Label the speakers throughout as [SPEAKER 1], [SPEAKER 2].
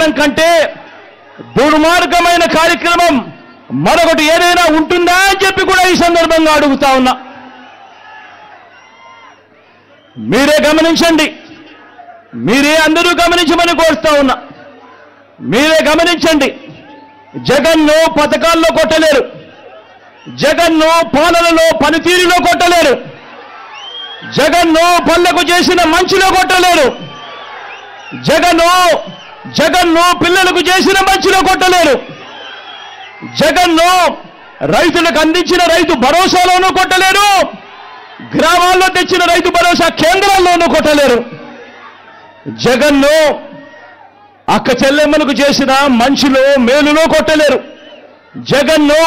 [SPEAKER 1] పెట్టడం కంటే దుర్మార్గమైన కార్యక్రమం మరొకటి ఏదైనా ఉంటుందా అని చెప్పి కూడా ఈ సందర్భంగా అడుగుతా ఉన్నా. మీరే గమనించండి, మీరే అందరూ గమనించమని కోరుతా ఉన్నా. మీరే గమనించండి, జగన్ను పథకాల్లో కొట్టలేరు, జగన్ను పాలనలో పనితీరులో కొట్టలేరు, జగన్ను పల్లెకు చేసిన మంచిలో కొట్టలేరు, జగన్ను పిల్లలకు చేసిన మంచిలో కొట్టలేరు, జగన్ను రైతులకు అందించిన రైతు భరోసాలోనూ కొట్టలేరు, గ్రామాల్లో తెచ్చిన రైతు భరోసా కేంద్రాల్లోనూ కొట్టలేరు. జగన్ను అక్క చెల్లెమ్మలకు చేసిన మంచిలో మేలులో కొట్టలేరు, జగన్ను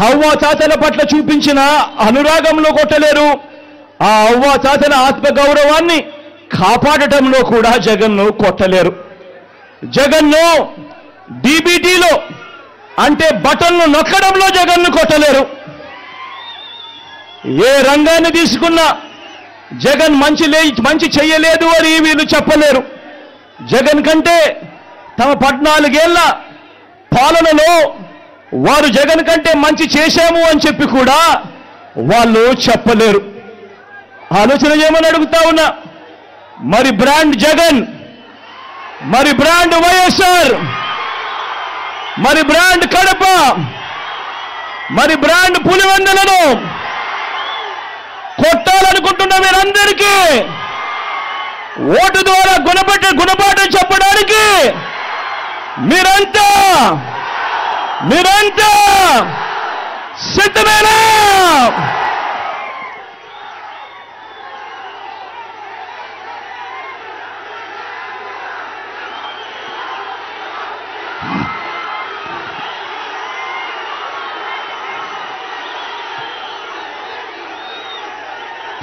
[SPEAKER 1] అవ్వా తాతల పట్ల చూపించిన అనురాగంలో కొట్టలేరు, ఆ అవ్వా తాతల ఆత్మగౌరవాన్ని కాపాడటంలో కూడా జగన్ను కొట్టలేరు. జగన్ను డీబీటీలో అంటే బటన్లు నొక్కడంలో జగన్ను కొట్టలేరు. ఏ రంగాన్ని తీసుకున్నా జగన్ మంచి చెయ్యలేదు అని వీళ్ళు చెప్పలేరు. జగన్ కంటే తమ 14 ఏళ్ల పాలనలో వారు జగన్ కంటే మంచి చేశాము అని చెప్పి కూడా వాళ్ళు చెప్పలేరు. ఆలోచన చేయమని అడుగుతా ఉన్నా. మరి బ్రాండ్ జగన్, మరి బ్రాండ్ వైఎస్ఆర్, మరి బ్రాండ్ కడప, మరి బ్రాండ్ పులివెందులను కొట్టాలనుకుంటున్న మీరందరికీ ఓటు ద్వారా గుణపాఠం చెప్పడానికి మీరంతా సిద్ధమేనా?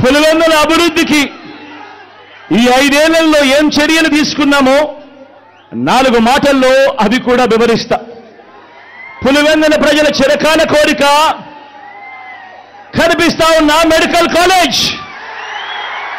[SPEAKER 1] పులివెందుల అభివృద్ధికి ఈ 5 ఏళ్లలో ఏం చర్యలు తీసుకున్నామో 4 మాటల్లో అవి కూడా వివరిస్తా. పులివెందుల ప్రజల చిరకాల కోరిక కనిపిస్తా ఉన్న మెడికల్ కాలేజ్,